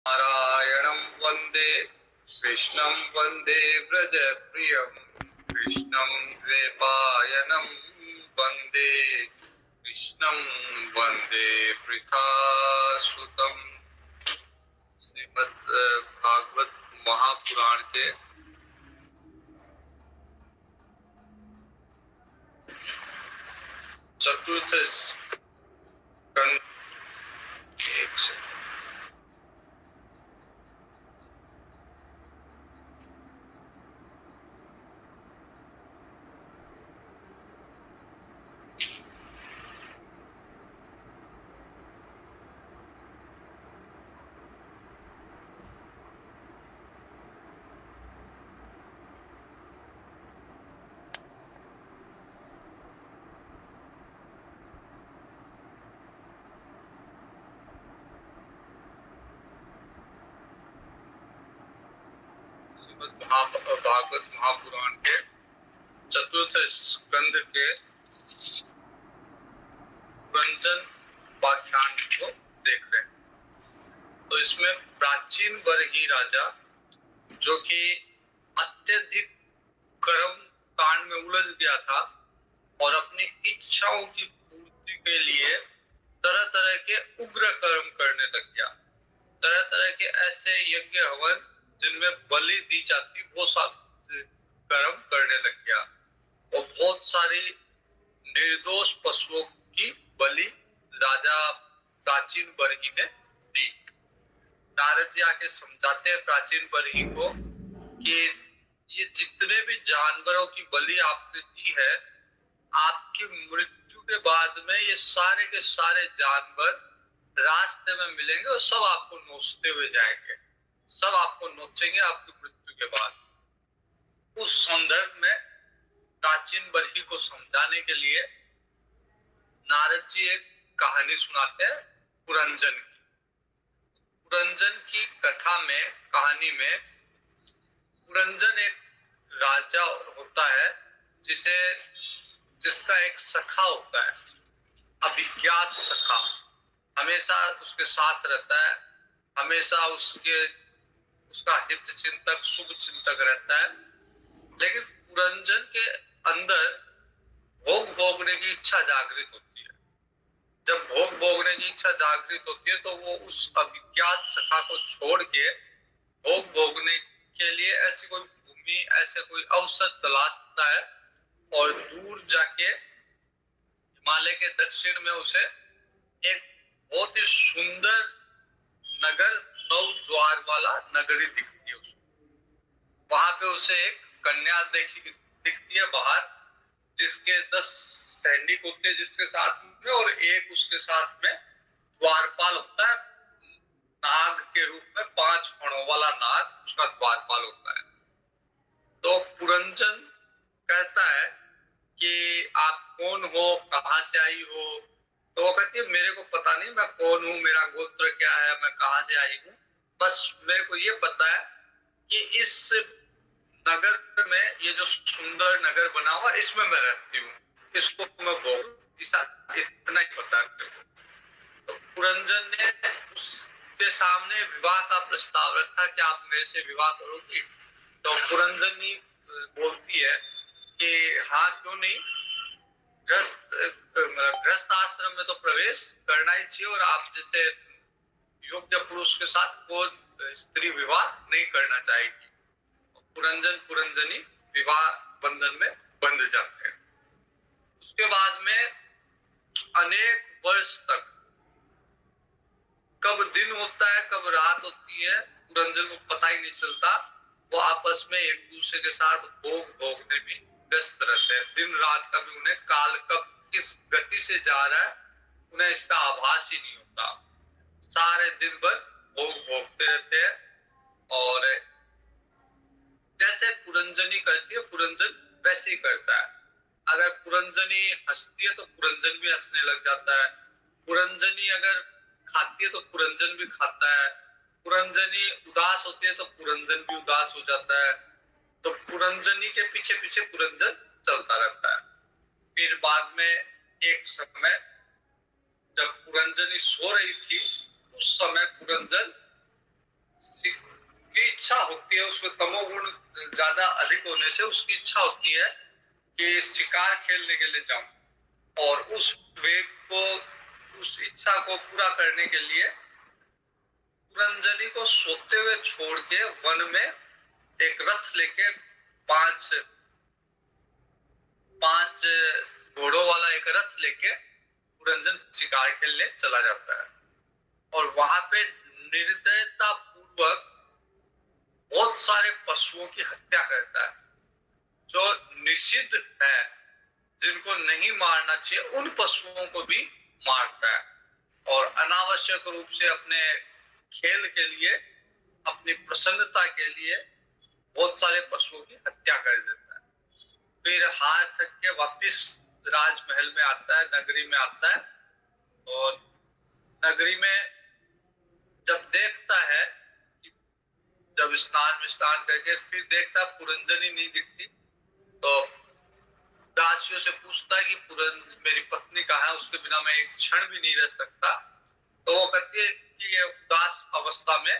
नारायणं वन्दे कृष्णं वन्दे व्रजप्रियं कृष्णं द्वैपायनं वन्दे कृष्णं वन्दे वृथासुतं। श्रीमद् भागवत महापुराण के चतुर्थ स्कंद एक से भागवत महापुराण के चतुर्थ स्कंद के पुरंजन उपाख्यान को देख रहे हैं। तो इसमें प्राचीन बरही राजा जो कि अत्यधिक कर्म कांड में उलझ गया था और अपनी इच्छाओं की पूर्ति के लिए तरह तरह के उग्र कर्म करने लग गया। तरह तरह के ऐसे यज्ञ हवन जिनमें बलि दी जाती वो सब कर्म करने लग गया और बहुत सारी निर्दोष पशुओं की बलि राजा प्राचीन बरही ने दी। नारद जी आके समझाते हैं प्राचीन बरही को कि ये जितने भी जानवरों की बलि आपने दी है, आपकी मृत्यु के बाद में ये सारे के सारे जानवर रास्ते में मिलेंगे और सब आपको नोचते हुए जाएंगे, सब आपको नोचेंगे आपकी मृत्यु के बाद। उस संदर्भ में प्राचीन बरही को समझाने के लिए नारद जी एक कहानी सुनाते हैं पुरंजन की। पुरंजन की कथा में, कहानी में, पुरंजन एक राजा होता है जिसका एक सखा होता है, अभिज्ञात सखा, हमेशा उसके साथ रहता है, हमेशा उसका हित चिंतक, शुभ चिंतक रहता है। लेकिन पुरंजन के अंदर भोग भोगने की इच्छा जागृत होती है। जब भोग भोगने की इच्छा जागृत होती है तो वो उस अभिज्ञात सखा को छोड़ के भोग भोगने के लिए ऐसी कोई भूमि, ऐसे कोई अवसर तलाशता है और दूर जाके हिमालय के दक्षिण में उसे एक बहुत ही सुंदर नगर, 9 द्वार वाला नगरी दिखती है उसको। वहां पे उसे एक कन्या दिखती है बाहर, जिसके 10 सैनिक होते हैं जिसके साथ में, और एक उसके साथ में द्वारपाल होता है, नाग के रूप में 5 फणों वाला नाग उसका द्वारपाल होता है। तो पुरंजन कहता है कि आप कौन हो, कहाँ से आई हो? तो वो कहती है मेरे को पता नहीं मैं कौन हूँ, मेरा गोत्र क्या है, मैं कहाँ से आई हूँ, बस मेरे को ये पता है कि इस नगर में, ये जो सुंदर नगर बना हुआ इसमें मैं रहती हूँ, इसको मैं भोग, इतना ही पता है। तो पुरंजन ने उसके सामने विवाह का प्रस्ताव रखा कि आप मेरे से विवाह करोगी? तो पुरंजनी बोलती है कि हाँ क्यों नहीं, गृहस्थ आश्रम में तो प्रवेश करना ही चाहिए और आप जैसे योग्य पुरुष के साथ कोई स्त्री विवाह नहीं करना चाहेगी। पुरंजन पुरंजनी विवाह बंधन में बंध जाते हैं। उसके बाद में अनेक वर्ष तक, कब दिन होता है कब रात होती है पुरंजन को पता ही नहीं चलता, वो आपस में एक दूसरे के साथ भोग भोगने में व्यस्त रहते हैं। दिन रात का भी उन्हें काल कब किस गति से जा रहा है उन्हें इसका आभास ही नहीं होता। सारे दिन भर भोग भोगते रहते हैं और जैसे पुरंजनी करती है पुरंजन वैसे ही करता है। अगर पुरंजनी हंसती है तो पुरंजन भी हंसने लग जाता है, पुरंजनी अगर खाती है तो पुरंजन भी खाता है, पुरंजनी उदास होती है तो पुरंजन भी उदास हो जाता है। तो पुरंजनी के पीछे पीछे पुरंजन चलता रहता है। फिर बाद में एक समय जब पुरंजनी सो रही थी उस समय पुरंजन की इच्छा होती है, उसमें तमोगुण ज्यादा अधिक होने से उसकी इच्छा होती है कि शिकार खेलने के लिए जाऊं, और उस वेग को, उस इच्छा को पूरा करने के लिए पुरंजनी को सोते हुए छोड़ के वन में एक रथ लेके पांच पांच घोड़ों वाला एक रथ लेके पुरंजन शिकार खेलने चला जाता है, और वहां पे निर्दयता पूर्वक बहुत सारे पशुओं की हत्या करता है, जो निषिद्ध है, जिनको नहीं मारना चाहिए, उन पशुओं को भी मारता है, और अनावश्यक रूप से अपने खेल के लिए, अपनी प्रसन्नता के लिए बहुत सारे पशुओं की हत्या कर देता है। फिर हार थक के वापिस राजमहल में आता है, नगरी में आता है, और नगरी में जब देखता है, जब स्नान विस्नान करके फिर देखता है पुरंजनी नहीं दिखती, तो दासियों से पूछता है कि मेरी पत्नी कहाँ है, उसके बिना मैं एक क्षण भी नहीं रह सकता। तो वो कहती है कि ये उदास अवस्था में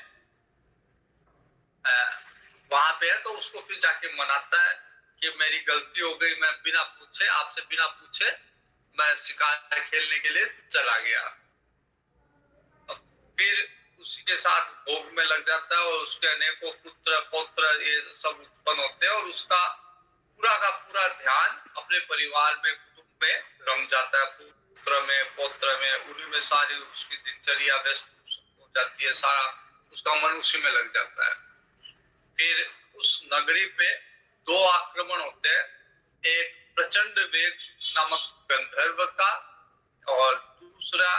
वहां पे है, तो उसको फिर जाके मनाता है कि मेरी गलती हो गई, मैं बिना पूछे, आपसे बिना पूछे मैं शिकार खेलने के लिए चला गया। फिर उसी के साथ भोग में लग जाता है, और उसके अनेकों पुत्र पौत्र ये सब उत्पन्न होते हैं, और उसका पूरा का पूरा ध्यान अपने परिवार में, कुटुंब में रम जाता है, पुत्र में पौत्र में, उन्हीं में सारी उसकी दिनचर्या व्यस्त हो जाती है, सारा उसका मन उसी में लग जाता है। फिर उस नगरी पे दो आक्रमण होते हैं, एक प्रचंड वेग नामक गंधर्व का, और दूसरा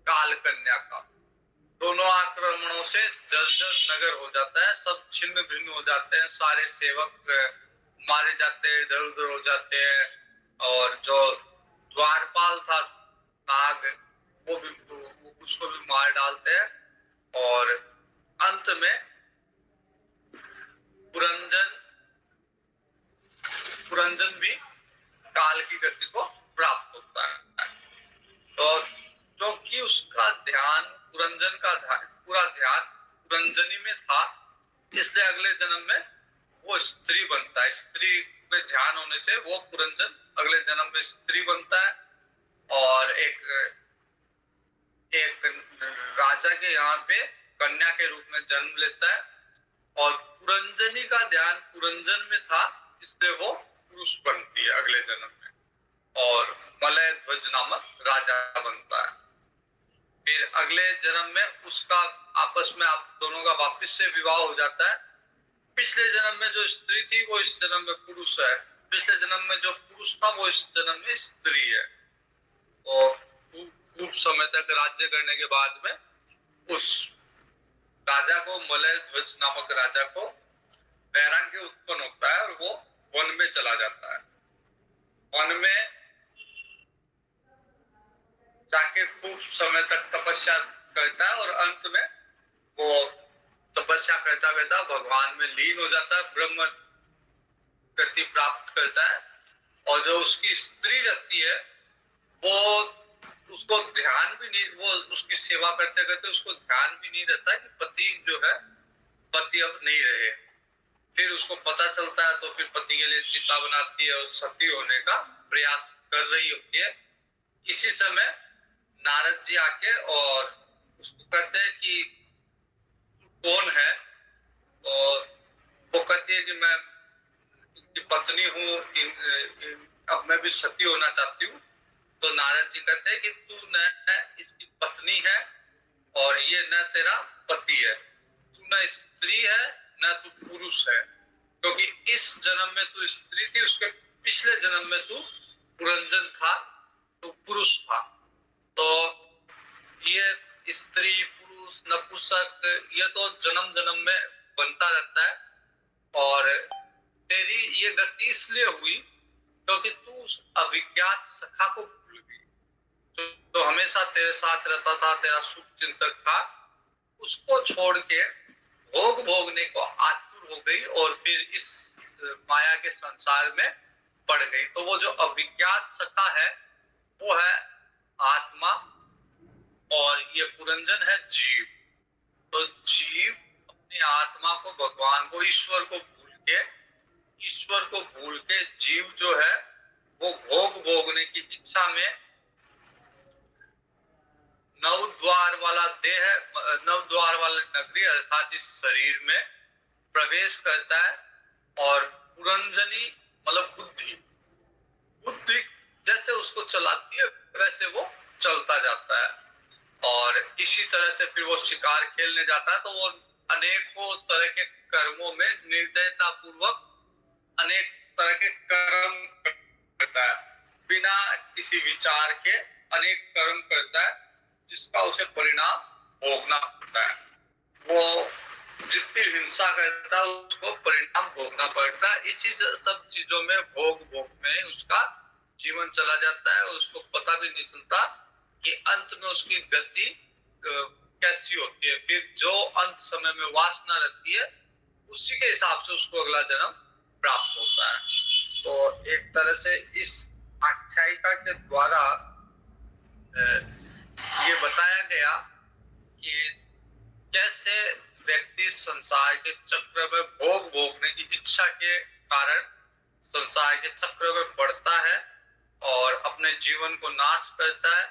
काल कन्या का। दोनों आक्रमणों से जर्जर नगर हो जाता है, सब छिन्न भिन्न हो जाते हैं, सारे सेवक मारे जाते हैं, इधर उधर हो जाते हैं, और जो द्वारपाल था नाग, वो भी उसको भी मार डालते हैं, और अंत में पुरंजन भी काल की गति को प्राप्त होता है। तो क्योंकि उसका ध्यान, पुरंजन का पूरा ध्यान पुरंजनी में था, इसलिए अगले जन्म में वो स्त्री बनता है। स्त्री में ध्यान होने से वो पुरंजन अगले जन्म में स्त्री बनता है, और एक राजा के यहाँ पे कन्या के रूप में जन्म लेता है, और पुरंजनी का ध्यान पुरंजन में था, इसलिए वो पुरुष बनती है अगले जन्म में, और मलय ध्वज नामक राजा बनता है। फिर अगले जन्म में उसका आपस में आप दोनों का वापिस से विवाह हो जाता है। पिछले जन्म में जो स्त्री थी वो इस जन्म में पुरुष है, पिछले जन्म में जो पुरुष था वो इस जन्म में स्त्री है। और खूब समय तक राज्य करने के बाद में उस राजा को, मलय ध्वज नामक राजा को वैराग्य उत्पन्न होता है, और वो वन में चला जाता है। वन में जाके खूब समय तक तपस्या करता है, और अंत में वो तपस्या करता करता भगवान में लीन हो जाता है, ब्रह्म गति प्राप्त करता है। और जो उसकी स्त्री रहती है वो उसको ध्यान भी नहीं, वो उसकी सेवा करते करते उसको ध्यान भी नहीं रहता कि पति जो है, पति अब नहीं रहे। फिर उसको पता चलता है, तो फिर पति के लिए चिता बनाती है, और सती होने का प्रयास कर रही होती है। इसी समय नारद जी आके और उसको कहते हैं कि कौन है, और वो कहती है कि मैं की पत्नी हूँ, अब मैं भी सती होना चाहती हूँ। तो नारद जी कहते हैं कि तू न इसकी पत्नी है, और ये न तेरा पति है, तू न स्त्री है न तू पुरुष है, क्योंकि इस जन्म में तू स्त्री थी, उसके पिछले जन्म में तू पुरंजन था, तू पुरुष था। तो ये स्त्री पुरुष नपुंसक ये तो जन्म जन्म में बनता रहता है, और तेरी ये गति इसलिए हुई क्योंकि तू उस अविज्ञात सखा को भूल गई, जो हमेशा तेरे साथ रहता था, तेरा शुभ चिंतक था, उसको छोड़ के भोग भोगने को आतुर हो गई, और फिर इस माया के संसार में पड़ गई। तो वो जो अविज्ञात सखा है वो है आत्मा, और ये पुरंजन है जीव। तो जीव आत्मा को, भगवान को, ईश्वर को भूल के जीव जो है वो भोग भोगने की इच्छा में नव द्वार वाला देह, नव द्वार वाला नगरी अर्थात इस शरीर में प्रवेश करता है और पुरंजनी मतलब बुद्धि बुद्धि जैसे उसको चलाती है वैसे वो चलता जाता है। और इसी तरह से फिर वो शिकार खेलने जाता है तो वो अनेकों तरह के कर्मों में निर्दयता पूर्वक अनेक तरह के कर्म करता है, बिना किसी विचार के अनेक कर्म करता है जिसका उसे परिणाम भोगना पड़ता है। वो जितनी हिंसा करता है उसको परिणाम भोगना पड़ता है। इसी सब चीजों में भोग में उसका जीवन चला जाता है और उसको पता भी नहीं चलता कि अंत में उसकी गति कैसी होती है। फिर जो अंत समय में वासना रहती है उसी के हिसाब से उसको अगला जन्म प्राप्त होता है। तो एक तरह से इस आख्यायिका के द्वारा ये बताया गया कि कैसे व्यक्ति संसार के चक्र में भोग भोगने की इच्छा के कारण संसार के चक्र में पड़ता है और अपने जीवन को नाश करता है।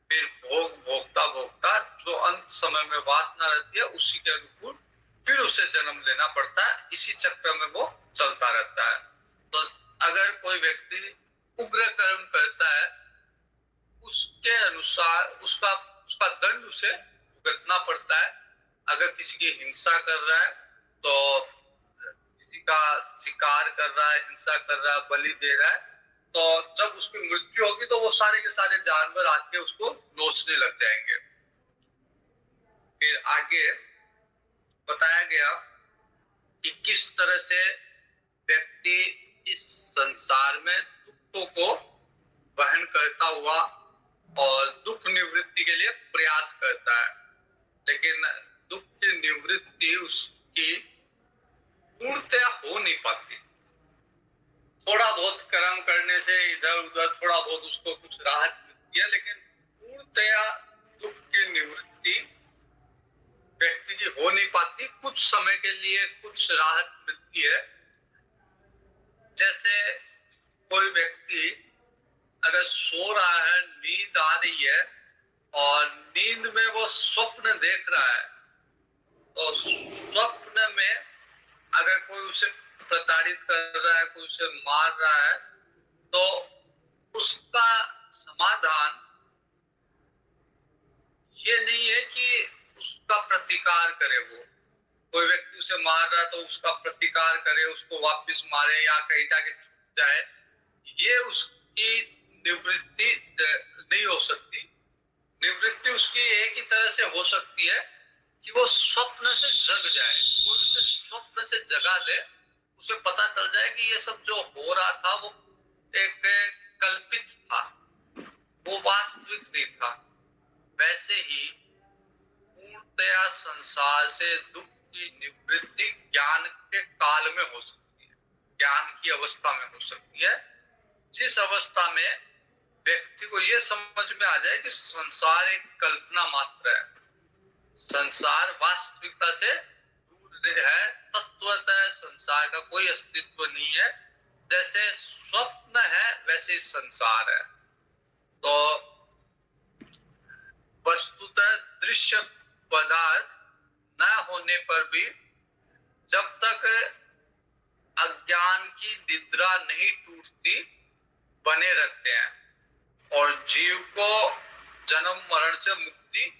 फिर भोग भोगता भोगता जो अंत समय में वासना रहती है उसी के अनुकूल फिर उसे जन्म लेना पड़ता है। इसी चक्र में वो चलता रहता है। तो अगर कोई व्यक्ति उग्र कर्म करता है उसके अनुसार उसका दंड उसे भुगतना पड़ता है। अगर किसी की हिंसा कर रहा है तो किसी का शिकार कर रहा है, हिंसा कर रहा है, बलि दे रहा है, तो जब उसकी मृत्यु होगी तो वो सारे के सारे जानवर आके उसको नोचने लग जाएंगे। फिर आगे बताया गया कि किस तरह से व्यक्ति इस संसार में दुखों को वहन करता हुआ और दुख निवृत्ति के लिए प्रयास करता है, लेकिन दुख की निवृत्ति उसकी पूर्णतया हो नहीं पाती। थोड़ा बहुत कर्म करने से इधर उधर थोड़ा बहुत उसको कुछ राहत मिलती है, लेकिन पूर्णतया दुख की निवृत्ति व्यक्ति की हो नहीं पाती। कुछ समय के लिए कुछ राहत मिलती है। जैसे कोई व्यक्ति अगर सो रहा है, नींद आ रही है और नींद में वो स्वप्न देख रहा है, तो स्वप्न में अगर कोई उसे प्रताड़ित कर रहा है, कोई उसे मार रहा है, तो उसका समाधान ये नहीं है कि उसका प्रतिकार करे। वो कोई व्यक्ति उसे मार रहा है तो उसका प्रतिकार करे, उसको वापस मारे या कहीं जाके छूट जाए, ये उसकी निवृत्ति नहीं हो सकती। निवृत्ति उसकी एक ही तरह से हो सकती है कि वो स्वप्न से जग जाए, कोई उसे स्वप्न से जगा ले, उसे पता चल जाए कि ये सब जो हो रहा था वो एक कल्पित था, वो वास्तविक नहीं था। वैसे ही पूर्णतया संसार से दुख की निवृत्ति ज्ञान के काल में हो सकती है, ज्ञान की अवस्था में हो सकती है, जिस अवस्था में व्यक्ति को यह समझ में आ जाए कि संसार एक कल्पना मात्र है, संसार वास्तविकता से दूर है, तत्वतः संसार का कोई अस्तित्व नहीं है। जैसे स्वप्न है वैसे संसार है। तो वस्तुतः दृश्य पदार्थ न होने पर भी जब तक अज्ञान की निद्रा नहीं टूटती बने रहते हैं और जीव को जन्म मरण से मुक्ति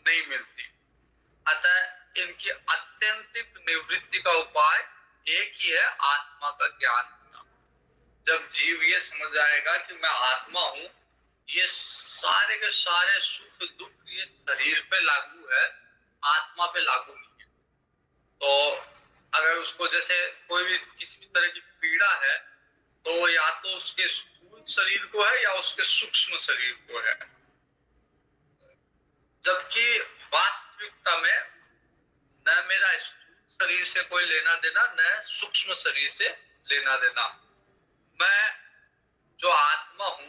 नहीं मिलती। अतः इनकी अत्यंतिक निवृत्ति का उपाय एक ही है, आत्मा का ज्ञान होना। जब जीव ये समझ आएगा कि मैं आत्मा हूँ, ये सारे के सारे सुख दुख ये शरीर पे लागू है, आत्मा पे लागू नहीं है। तो अगर उसको जैसे कोई भी किसी भी तरह की पीड़ा है तो या तो उसके स्थूल शरीर को है या उसके सूक्ष्म शरीर को है, जबकि वास्तविकता में न मेरा स्थूल शरीर से कोई लेना देना, न सूक्ष्म शरीर से लेना देना। मैं जो आत्मा हूं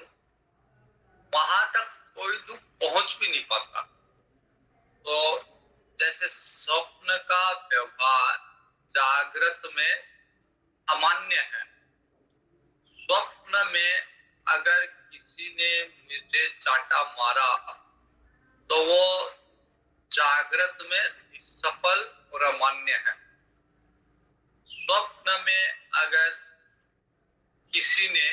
वहां तक कोई दुख पहुंच भी नहीं पाता। तो जैसे स्वप्न का व्यवहार जागृत में अमान्य है। स्वप्न में अगर किसी ने मुझे चाटा मारा तो वो जागृत में सफल और अमान्य है। स्वप्न में अगर किसी ने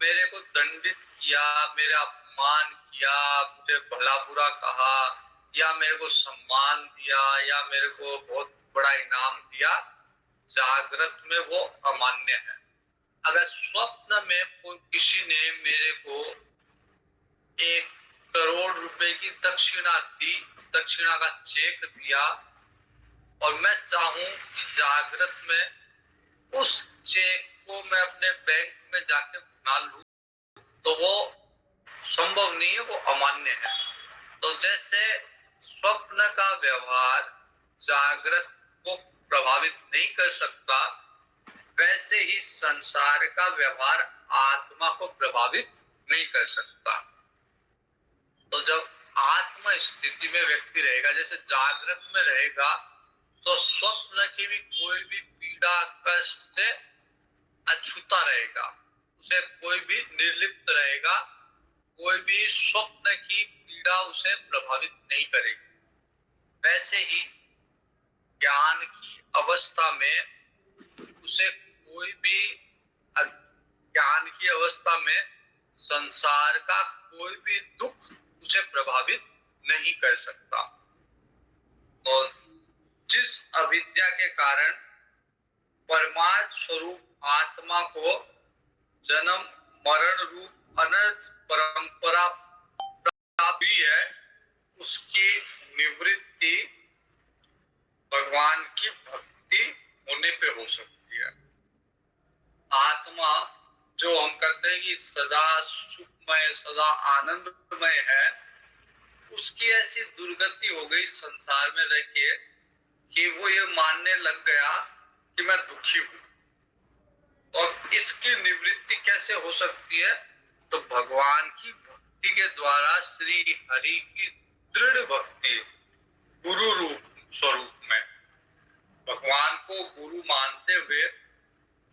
मेरे को दंडित किया, मेरा अपमान किया, मुझे भला बुरा कहा या मेरे को सम्मान दिया या मेरे को बहुत बड़ा इनाम दिया, जागृत में वो अमान्य है। अगर स्वप्न में कोई किसी ने मेरे को 1 करोड़ रुपए की दक्षिणा दी, दक्षिणा का चेक दिया और मैं चाहूं कि जागृत में उस चेक को मैं अपने बैंक में जाके बना लूं, तो वो संभव नहीं है, वो अमान्य है। तो जैसे स्वप्न का व्यवहार जागृत को प्रभावित नहीं कर सकता, वैसे ही संसार का व्यवहार आत्मा को प्रभावित नहीं कर सकता। तो जब आत्म स्थिति में व्यक्ति रहेगा, जैसे जागृत में रहेगा, तो स्वप्न की भी कोई भी पीड़ा कष्ट से अछूता रहेगा, उसे कोई भी निर्लिप्त रहेगा, कोई भी स्वप्न की पीड़ा उसे प्रभावित नहीं करेगी। वैसे ही ज्ञान की अवस्था में उसे कोई भी ज्ञान की अवस्था में संसार का कोई भी दुख उसे प्रभावित नहीं कर सकता। तो जिस अविद्या के कारण परमार्थ स्वरूप आत्मा को जन्म मरण रूप अनर्थ परंपरा प्राप्त हुई है, उसकी निवृत्ति भगवान की भक्ति होने पे हो सकती है। आत्मा जो हम कहते हैं कि सदा सुखमय सदा आनंदमय है, उसकी ऐसी दुर्गति हो गई संसार में रह के कि वो ये मानने लग गया कि मैं दुखी हूं। और इसकी निवृत्ति कैसे हो सकती है? तो भगवान की भक्ति के द्वारा, श्री हरि की दृढ़ भक्ति, गुरु रूप स्वरूप में भगवान को गुरु मानते हुए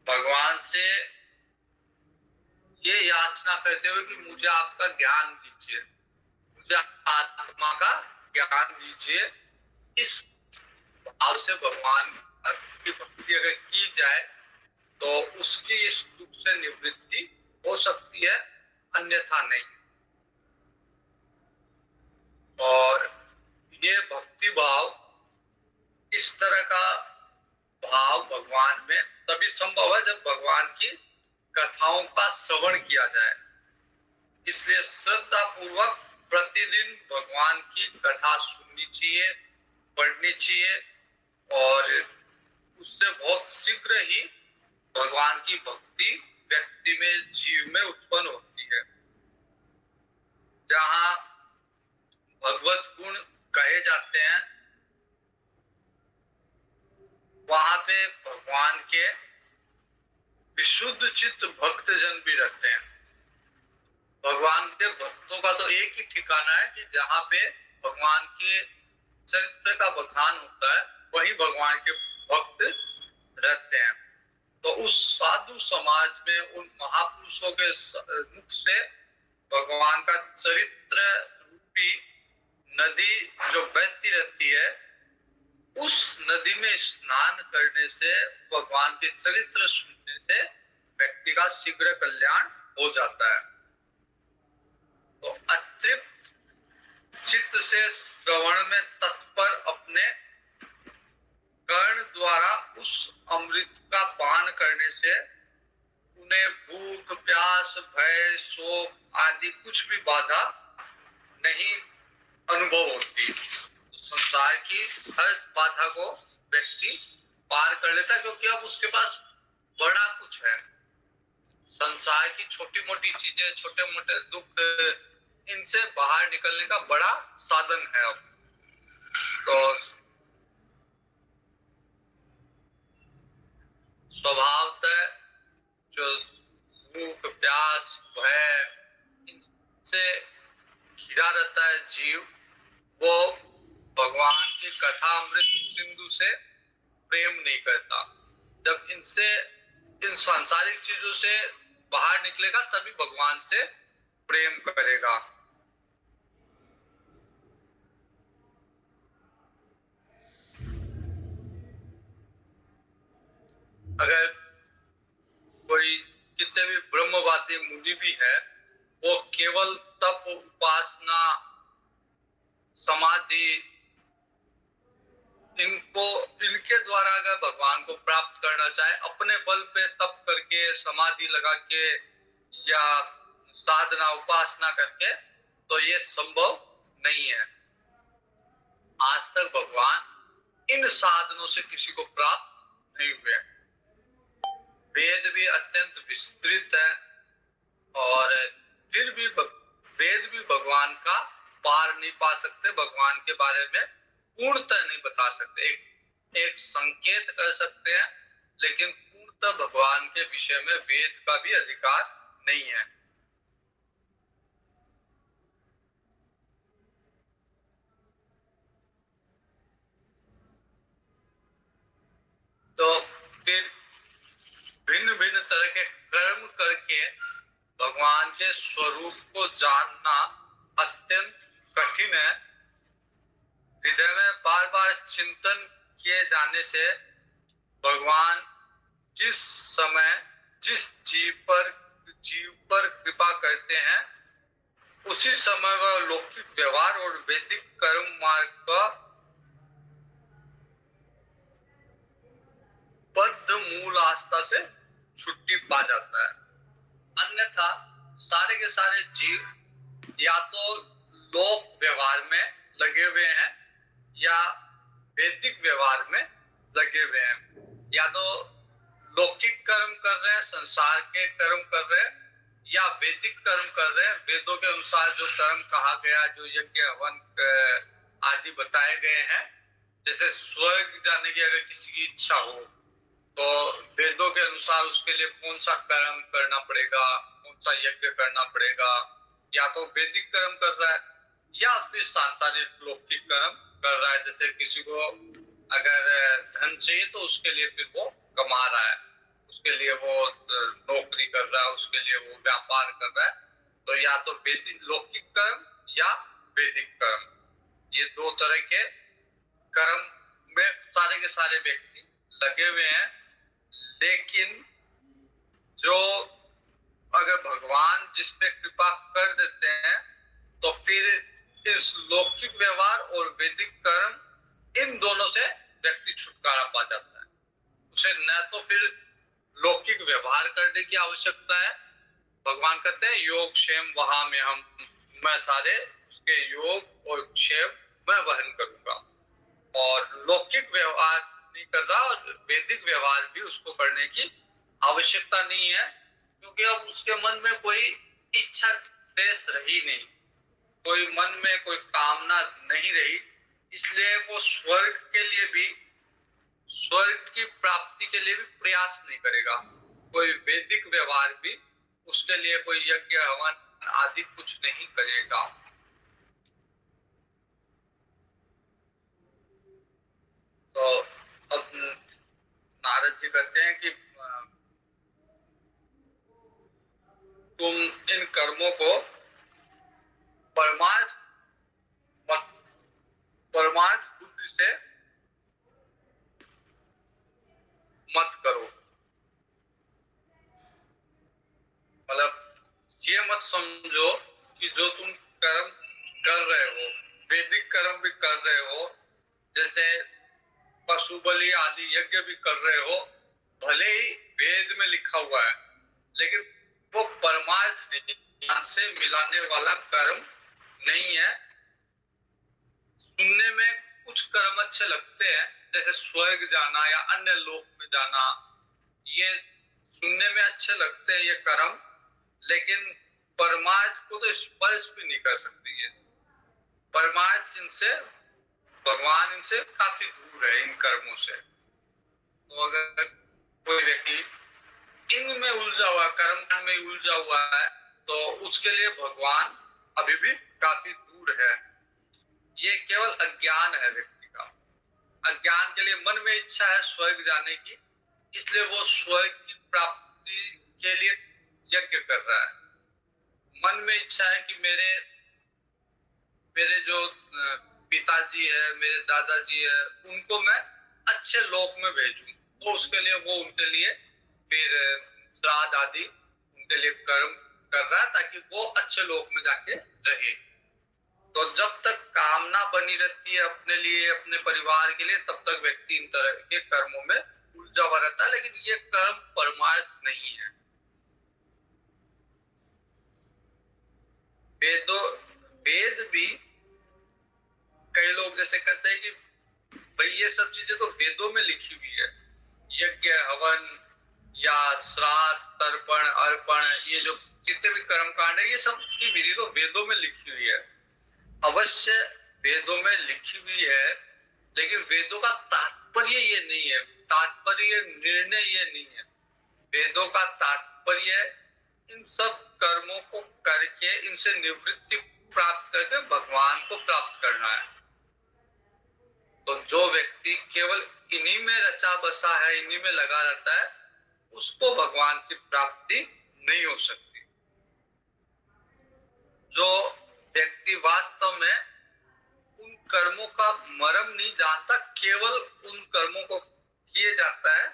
भगवान से ये याचना करते हुए कि मुझे आपका ज्ञान दीजिए, मुझे आत्मा का ज्ञान दीजिए, इस भाव से भगवान की भक्ति अगर की जाए तो उसकी इस दुख से निवृत्ति हो सकती है, अन्यथा नहीं। और ये भक्ति भाव, इस तरह का भाव भगवान में तभी संभव है जब भगवान की कथाओं का श्रवण किया जाए। इसलिए श्रद्धा पूर्वक प्रतिदिन भगवान की कथा सुननी चाहिए, पढ़नी चाहिए और उससे बहुत शीघ्र ही भगवान की भक्ति व्यक्ति में, जीव में उत्पन्न होती है। जहाँ भगवत गुण कहे जाते हैं, वहां पे भगवान के विशुद्ध चित्त भक्त जन भी रहते हैं। भगवान के भक्तों का तो एक ही ठिकाना है कि जहाँ पे भगवान के चरित्र का बखान होता है, वही भगवान के भक्त रहते हैं। तो उस साधु समाज में उन महापुरुषों के मुख से भगवान का चरित्र रूपी नदी जो बहती रहती है, उस नदी में स्नान करने से, भगवान के चरित्र सुनने से व्यक्ति का शीघ्र कल्याण हो जाता है। तो अतृप्त चित्त से श्रवण में तत्पर अपने कर्ण द्वारा उस अमृत का पान करने से उन्हें भूख प्यास भय शोक आदि कुछ भी बाधा नहीं अनुभव होती। तो संसार की हर बाधा को व्यक्ति पार कर लेता है, क्योंकि अब उसके पास बड़ा कुछ है। संसार की छोटी मोटी चीजें, छोटे मोटे दुख, इनसे बाहर निकलने का बड़ा साधन है अब। तो स्वभावतः जो भूख प्यास भय इनसे घिरा रहता है जीव, वो महाअमृत सिंधु से प्रेम नहीं करता। जब इनसे, इन सांसारिक चीजों से बाहर निकलेगा तभी भगवान से प्रेम करेगा। अगर कोई कितने भी ब्रह्मवादी मुनि भी है, वो केवल तप, उपासना, समाधि, इनको, इनके द्वारा अगर भगवान को प्राप्त करना चाहे, अपने बल पे तप करके, समाधि लगा के या साधना उपासना करके, तो ये संभव नहीं है। आज तक भगवान इन साधनों से किसी को प्राप्त नहीं हुए। वेद भी अत्यंत विस्तृत है और फिर भी वेद भी भगवान का पार नहीं पा सकते, भगवान के बारे में पूर्णतः नहीं बता सकते। एक संकेत कर सकते हैं, लेकिन पूर्णतः भगवान के विषय में वेद का भी अधिकार नहीं है। तो फिर भिन्न भिन्न तरह के कर्म करके भगवान के स्वरूप को जानना अत्यंत कठिन है। हृदय में बार बार चिंतन किए जाने से भगवान जिस समय जिस जीव पर कृपा करते हैं, उसी समय वह लौकिक व्यवहार और वैदिक कर्म मार्ग का बद्ध मूल आस्था से छुट्टी पा जाता है। अन्यथा सारे के सारे जीव या तो लोक व्यवहार में लगे हुए हैं या वैदिक व्यवहार में लगे हुए हैं। या तो लौकिक कर्म कर रहे हैं, संसार के कर्म कर रहे हैं, या वैदिक कर्म कर रहे हैं। वेदों के अनुसार जो कर्म कहा गया, जो यज्ञ हवन आदि बताए गए हैं, जैसे स्वर्ग जाने की अगर किसी की इच्छा हो तो वेदों के अनुसार उसके लिए कौन सा कर्म करना पड़ेगा, कौन सा यज्ञ करना पड़ेगा। या तो वैदिक कर्म कर रहा है या फिर सांसारिक लौकिक कर्म कर रहा है। जैसे किसी को अगर धन चाहिए तो उसके लिए फिर वो कमा रहा है, उसके लिए वो नौकरी कर रहा है, उसके लिए वो व्यापार कर रहा है। तो या तो वैदिक लौकिक कर्म या वैदिक कर्म, ये दो तरह के कर्म में सारे के सारे व्यक्ति लगे हुए हैं। लेकिन जो अगर भगवान जिस पे कृपा कर देते हैं तो फिर इस लौकिक व्यवहार और वैदिक कर्म, इन दोनों से व्यक्ति छुटकारा पा जाता है। उसे न तो फिर लौकिक व्यवहार करने की आवश्यकता है। भगवान कहते हैं योग क्षेम वहां में हम, मैं सारे उसके योग और क्षेम मैं वहन करूंगा। और लौकिक व्यवहार नहीं कर रहा और वैदिक व्यवहार भी उसको करने की आवश्यकता नहीं है, क्योंकि अब उसके मन में कोई इच्छा शेष रही नहीं, कोई मन में कोई कामना नहीं रही। इसलिए वो स्वर्ग के लिए भी, स्वर्ग की प्राप्ति के लिए भी प्रयास नहीं करेगा। कोई वैदिक व्यवहार भी उसके लिए, कोई यज्ञ हवन आदि कुछ नहीं करेगा। तो अब नारद जी कहते हैं कि तुम इन कर्मों को परमार्थ बुद्धि से मत करो। मतलब ये मत समझो कि जो तुम कर्म कर रहे हो, वैदिक कर्म भी कर रहे हो, जैसे पशु बलि आदि यज्ञ भी कर रहे हो, भले ही वेद में लिखा हुआ है, लेकिन वो परमार्थ ज्ञान से मिलाने वाला कर्म नहीं है। सुनने में कुछ कर्म अच्छे लगते हैं, जैसे स्वर्ग जाना या अन्य लोक में जाना, ये सुनने में अच्छे लगते हैं ये कर्म, लेकिन परमार्थ को तो स्पर्श भी नहीं कर सकती। ये परमार्थ इनसे, भगवान इनसे काफी दूर है, इन कर्मों से। तो अगर कोई व्यक्ति इनमें उलझा हुआ, कर्म में उलझा हुआ है, तो उसके लिए भगवान अभी भी काफी दूर है। ये केवल अज्ञान है व्यक्ति का। अज्ञान के लिए मन में इच्छा है स्वर्ग जाने की, इसलिए वो स्वर्ग की प्राप्ति के लिए यज्ञ कर रहा है। मन में इच्छा है कि मेरे मेरे जो पिताजी है, मेरे दादाजी है, उनको मैं अच्छे लोक में भेजूं, तो उसके लिए वो उनके लिए फिर श्राद्ध आदि उनके लिए कर्म कर रहा है ताकि वो अच्छे लोक में जाके रहे। तो जब तक कामना बनी रहती है अपने लिए, अपने परिवार के लिए, तब तक व्यक्ति इन तरह के कर्मों में उलझा हुआ रहता है। लेकिन ये कर्म परमार्थ नहीं है। वेद भी कई लोग जैसे कहते हैं कि भाई ये सब चीजें तो वेदों में लिखी हुई है, यज्ञ हवन या श्राद्ध तर्पण अर्पण, ये जो जितने भी कर्म कांड है, ये सब की विधि तो वेदों में लिखी हुई है। अवश्य वेदों में लिखी हुई है, लेकिन वेदों का तात्पर्य ये नहीं है, तात्पर्य निर्णय ये नहीं है। वेदों का तात्पर्य इन सब कर्मों को करके इनसे निवृत्ति प्राप्त करके भगवान को प्राप्त करना है। तो जो व्यक्ति केवल इन्हीं में रचा बसा है, इन्हीं में लगा रहता है, उसको भगवान की प्राप्ति नहीं हो सकती। जो व्यक्ति वास्तव में उन कर्मों का मर्म नहीं जानता, केवल उन कर्मों को किए जाता है,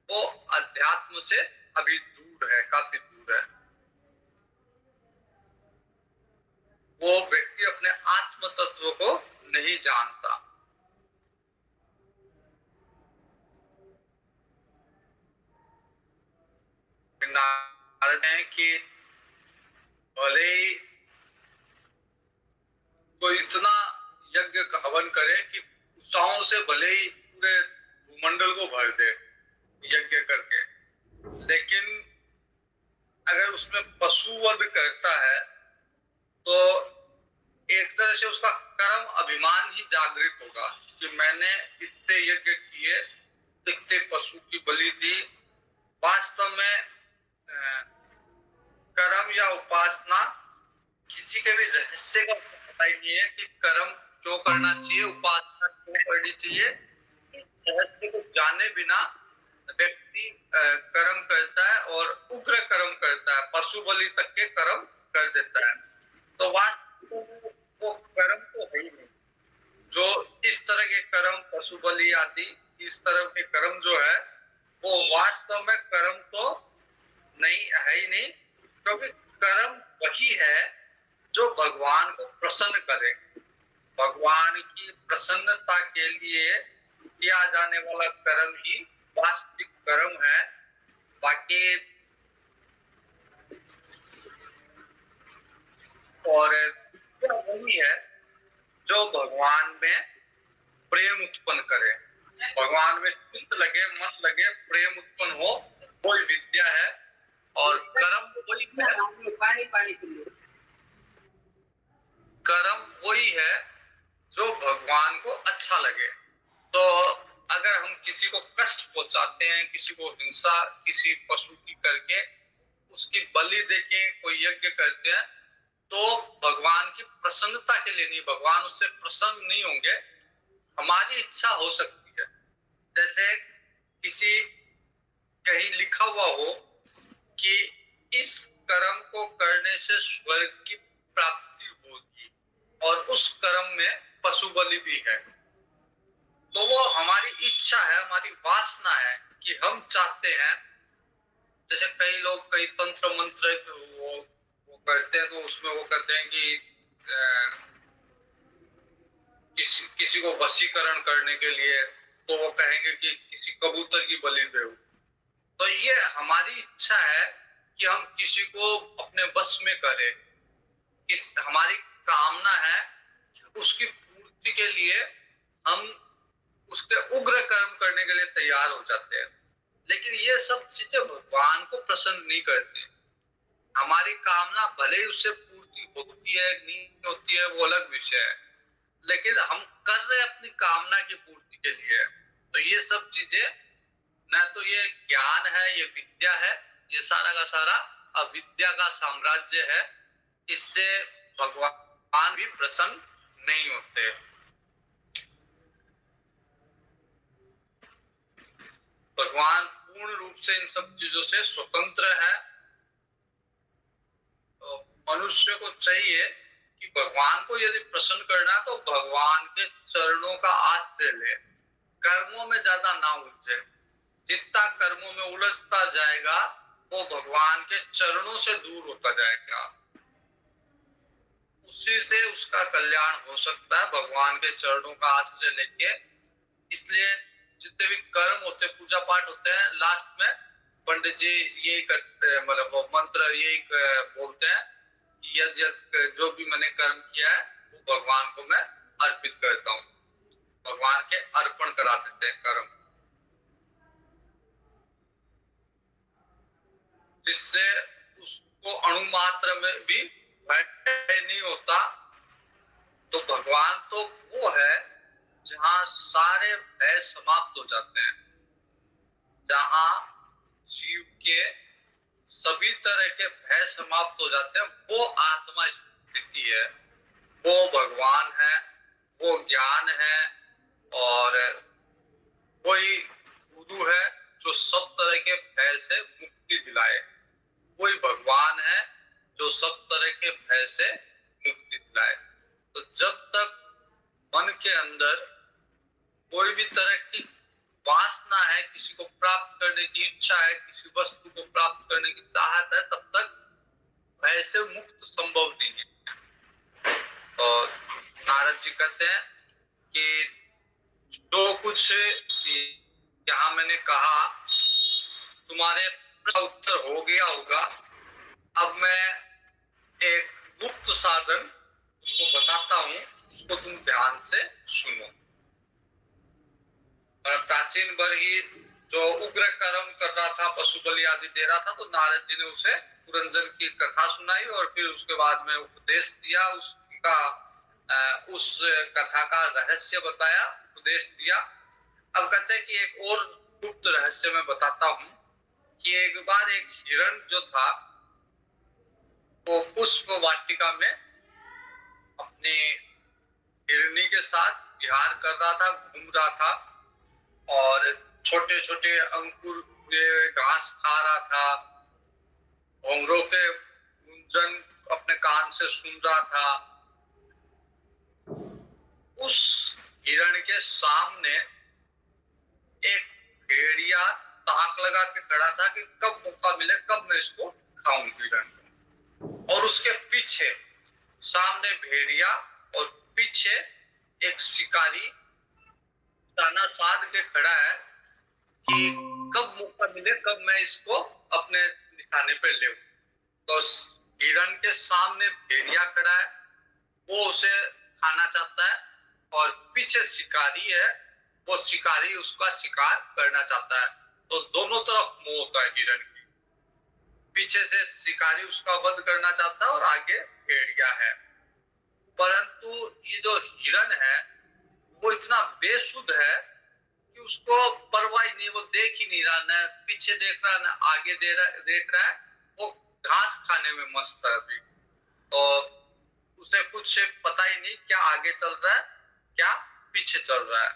वो अध्यात्म से अभी दूर है, काफी दूर है। वो व्यक्ति अपने आत्म तत्व को नहीं जानता। नारायण है कि भले कोई इतना यज्ञ का हवन करे कि उत्साहों से भले ही पूरे भूमंडल को भर दे यज्ञ करके, लेकिन अगर उसमें पशु वध करता है तो एक तरह से उसका कर्म अभिमान ही जागृत होगा कि मैंने इतने यज्ञ किए, इतने पशु की बलि दी। वास्तव में कर्म या उपासना किसी के भी रहस्य का पता ही नहीं है कि कर्म क्यों करना चाहिए, उपासना क्यों करनी चाहिए। रहस्य को जाने बिना व्यक्ति कर्म करता है और उग्र कर्म करता है, पशु बलि तक के कर्म कर देता है। तो वास्तव में वो कर्म तो है ही नहीं। जो इस तरह के कर्म, पशु बलि आदि इस तरह के कर्म जो है, वो वास्तव में कर्म तो नहीं है ही नहीं, क्योंकि कर्म वही है जो भगवान को प्रसन्न करे। भगवान की प्रसन्नता के लिए किया जाने वाला कर्म ही वास्तविक कर्म है। बाकी और वही है जो भगवान में प्रेम उत्पन्न करे, भगवान में चित्त लगे, मन लगे, प्रेम उत्पन्न हो, कोई विद्या है। और कर्म वही है, कर्म वही है जो भगवान को अच्छा लगे। तो अगर हम किसी को कष्ट पहुंचाते हैं, किसी को हिंसा किसी पशु की करके उसकी बलि देके कोई यज्ञ करते हैं, तो भगवान की प्रसन्नता के लिए नहीं, भगवान उससे प्रसन्न नहीं होंगे। हमारी इच्छा हो सकती है, जैसे किसी कहीं लिखा हुआ हो कि इस कर्म को करने से स्वर्ग की प्राप्ति होगी और उस कर्म में पशु बलि भी है, तो वो हमारी इच्छा है, हमारी वासना है कि हम चाहते हैं। जैसे कई लोग कई तंत्र मंत्र वो करते हैं, तो उसमें वो कहते हैं कि किसी को वशीकरण करने के लिए तो वो कहेंगे कि किसी कबूतर की बलि दो। तो ये हमारी इच्छा है कि हम किसी को अपने वश में करें, हमारी कामना है, उसकी पूर्ति के लिए हम उसके उग्र कर्म करने के लिए तैयार हो जाते हैं। लेकिन ये सब चीजें भगवान को प्रसन्न नहीं करती। हमारी कामना भले ही उससे पूर्ति होती है नहीं होती है वो अलग विषय है, लेकिन हम कर रहे अपनी कामना की पूर्ति के लिए। तो ये सब चीजें, न तो ये ज्ञान है, ये विद्या है, ये सारा का सारा अविद्या का साम्राज्य है। इससे भगवान भी प्रसन्न नहीं होते। भगवान पूर्ण रूप से इन सब चीजों से स्वतंत्र है। तो मनुष्य को चाहिए कि भगवान को यदि प्रसन्न करना तो भगवान के चरणों का आश्रय ले, कर्मों में ज्यादा ना उलझे। जितना कर्मों में उलझता जाएगा वो भगवान के चरणों से दूर होता जाएगा, उसी से उसका कल्याण हो सकता है भगवान के चरणों का आश्रय लेके। इसलिए जितने भी कर्म होते हैं, पूजा पाठ होते हैं, लास्ट में पंडित जी यही करते हैं, मतलब वो मंत्र यही बोलते हैं, यद यद जो भी मैंने कर्म किया है वो भगवान को मैं अर्पित करता हूँ। भगवान के अर्पण करा देते हैं कर्म, जिससे उसको अणुमात्र में भी भय नहीं होता। तो भगवान तो वो है जहाँ सारे भय समाप्त हो जाते हैं, जहाँ जीव के सभी तरह के भय समाप्त हो जाते हैं, वो आत्मा स्थिति है, वो भगवान है, वो ज्ञान है। और वही गुरु है जो सब तरह के भय से मुक्ति दिलाए, वही भगवान है जो सब तरह के भय से मुक्ति दिलाए। तो जब तक मन के अंदर कोई भी तरह की वासना है, किसी को प्राप्त करने की इच्छा है, किसी वस्तु को प्राप्त करने की चाहत है, तब तक भय से मुक्त संभव नहीं है। और नारद जी कहते हैं कि जो कुछ यहाँ मैंने कहा तुम्हारे प्रश्न उत्तर हो गया होगा। अब मैं एक गुप्त साधन तुमको बताता हूँ, उसको तुम ध्यान से सुनो। प्राचीन वर्गी जो उग्र कर्म कर रहा था, पशु बलि आदि दे रहा था, तो नारद जी ने उसे पुरंजन की कथा सुनाई और फिर उसके बाद में उपदेश दिया, उसका उस कथा का रहस्य बताया, उपदेश दिया। अब कहते हैं कि एक और गुप्त रहस्य मैं बताता हूँ कि एक बार एक हिरण जो था वो पुष्प वाटिका में अपनी हिरनी के साथ विहार कर रहा था, घूम रहा था और छोटे छोटे अंकुर घास खा रहा था, भौरों के गुंजन अपने कान से सुन रहा था। उस हिरण के सामने एक भेड़िया ताक लगा के खड़ा था कि कब मौका मिले, कब मैं इसको खाऊं हिरण को। और उसके पीछे सामने भेड़िया और पीछे एक शिकारी ताना साध के खड़ा है कि कब मौका मिले, कब मैं इसको अपने निशाने पे ले। तो हिरण के सामने भेड़िया खड़ा है, वो उसे खाना चाहता है, और पीछे शिकारी है, वो शिकारी उसका शिकार करना चाहता है। तो दोनों तरफ मुंह होता है हिरण की, पीछे से शिकारी उसका वध करना चाहता है और आगे भेड़िया है। परंतु ये जो हिरण है वो इतना बेसुध है कि उसको परवाह नहीं, वो देख ही नहीं रहा, न पीछे देख रहा, न आगे देख रहा है, वो घास खाने में मस्त है अभी। तो उसे कुछ पता ही नहीं क्या आगे चल रहा है, क्या पीछे चल रहा है।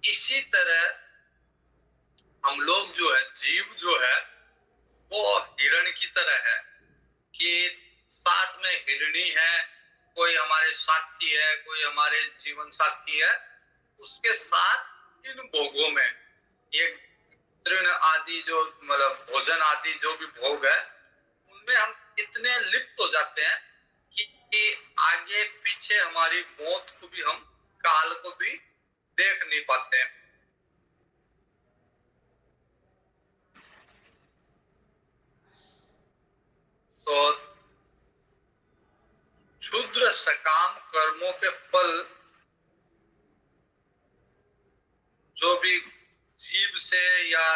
इसी तरह हम लोग जो है, जीव जो है, वो हिरण की तरह है कि साथ में हिरणी है, कोई हमारे साथी है, कोई हमारे जीवन साथी है, उसके साथ इन भोगों में ये तृण आदि जो मतलब भोजन आदि जो भी भोग है उनमें हम इतने लिप्त हो जाते हैं कि आगे पीछे हमारी मौत को भी, हम काल को भी देख नहीं पाते हैं। तो क्षुद्र सकाम कर्मों के फल जो भी जीव से या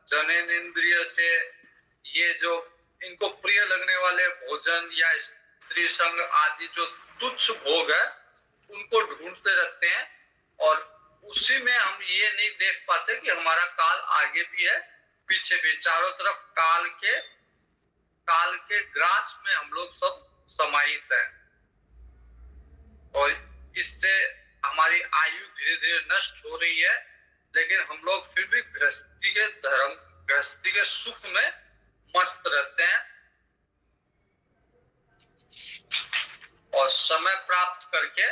जनेंद्रिय से, ये जो इनको प्रिय लगने वाले भोजन या स्त्री संग आदि जो तुच्छ भोग है उनको ढूंढते रहते हैं, और उसी में हम ये नहीं देख पाते कि हमारा काल आगे भी है, पीछे भी। चारों तरफ काल के ग्रास में हम लोग सब समाहित हैं, और इससे हमारी आयु धीरे धीरे नष्ट हो रही है। लेकिन हम लोग फिर भी गृहस्थी के धर्म, गृहस्थी के सुख में मस्त रहते हैं और समय प्राप्त करके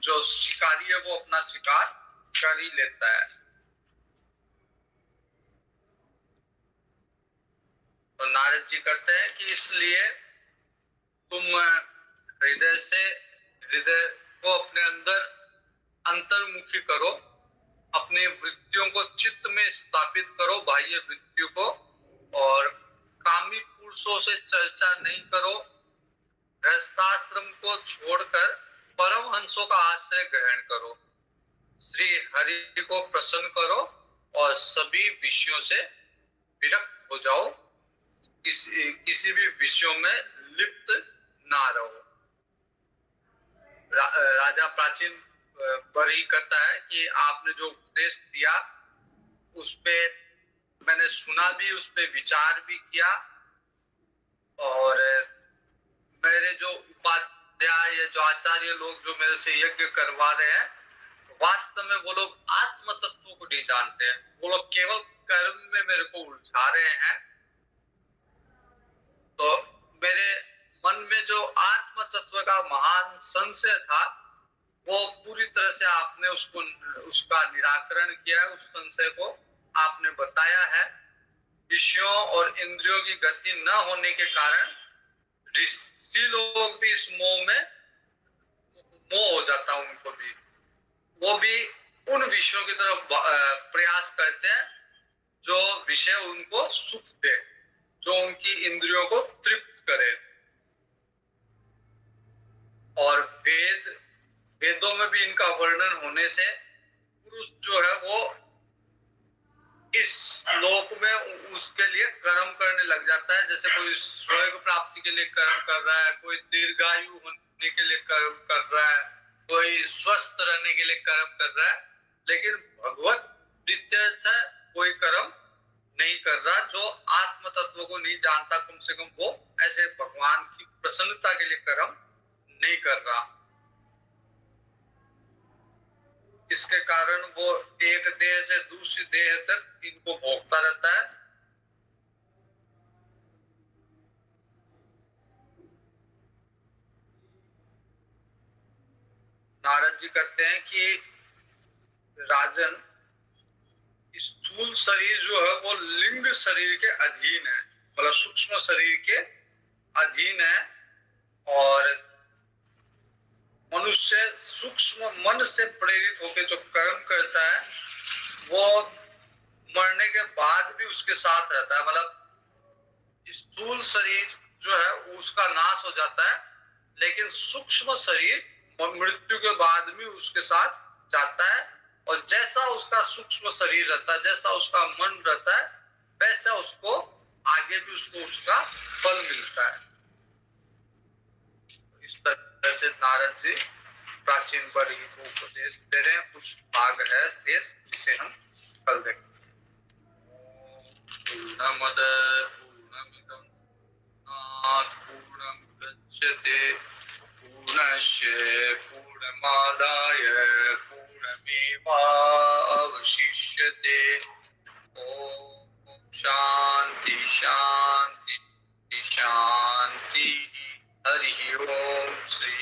जो शिकारी है वो अपना शिकार कर ही लेता है। तो नारद जी कहते हैं कि इसलिए तुम हृदय को अपने अंदर अंतर्मुखी करो, अपनी वृत्तियों को चित्त में स्थापित करो, बाह्य वृत्तियों को, और कामी पुरुषों से चर्चा नहीं करो, गृहस्थाश्रम को छोड़कर परमहंसों का आश्रय ग्रहण करो, श्री हरि को प्रसन्न करो और सभी विषयों से विरक्त हो जाओ, किसी भी विषयों में लिप्त ना रहो। राजा प्राचीन बरी कहता है कि आपने जो उपदेश दिया उस पे मैंने सुना भी, उस पे विचार भी किया, और मेरे जो उपाध्याय, जो आचार्य लोग जो मेरे से यज्ञ करवा रहे हैं, वास्तव में वो लोग आत्म तत्व को नहीं जानते हैं, वो लोग केवल कर्म में मेरे को उलझा रहे हैं। तो मेरे मन में जो आत्म तत्व का महान संशय था वो पूरी तरह से आपने उसका निराकरण किया है, उस संशय को आपने बताया है। विषयों और इंद्रियों की गति न होने के कारण ऋषि लोग भी इस मोह हो जाता है उनको भी, वो भी उन विषयों की तरफ प्रयास करते हैं जो विषय उनको सुख दे, जो उनकी इंद्रियों को तृप्त करे। और वेदों में भी इनका वर्णन होने से पुरुष जो है वो इस लोक में उसके लिए कर्म करने लग जाता है। जैसे कोई स्वर्ग प्राप्ति के लिए कर्म कर रहा है, कोई दीर्घायु होने के लिए कर्म कर रहा है, कोई स्वस्थ रहने के लिए कर्म कर रहा है, लेकिन भगवत प्रीत्यर्थ कोई कर्म नहीं कर रहा। जो आत्म तत्व को नहीं जानता, कम से कम वो ऐसे भगवान की प्रसन्नता के लिए कर्म नहीं कर रहा। इसके कारण वो एक देह से दूसरी देह तक इनको भोगता रहता है। नारद जी कहते हैं कि राजन, स्थूल शरीर जो है वो लिंग शरीर के अधीन है, मतलब सूक्ष्म शरीर के अधीन है, और मनुष्य सूक्ष्म मन से प्रेरित होकर जो कर्म करता है वो मरने के बाद भी उसके साथ रहता है। मतलब स्थूल शरीर जो है उसका नाश हो जाता है, लेकिन सूक्ष्म शरीर मृत्यु के बाद भी उसके साथ जाता है, और जैसा उसका सूक्ष्म शरीर रहता है, जैसा उसका मन रहता है, वैसा उसको आगे भी उसको उसका फल मिलता है। इस तरह से नारद जी प्राचीन वर्ग को उपदेश दे रहे हैं। कुछ भाग है शेष जिसे हम कल देखेंगे। पूर्णमद पूर्णमिदं पूर्णमुदच्यते पूर्णस्य पूर्णमादाय पूर्णमेवावशिष्यते। ओम शांति शांति शांति। हरि ओम। श्री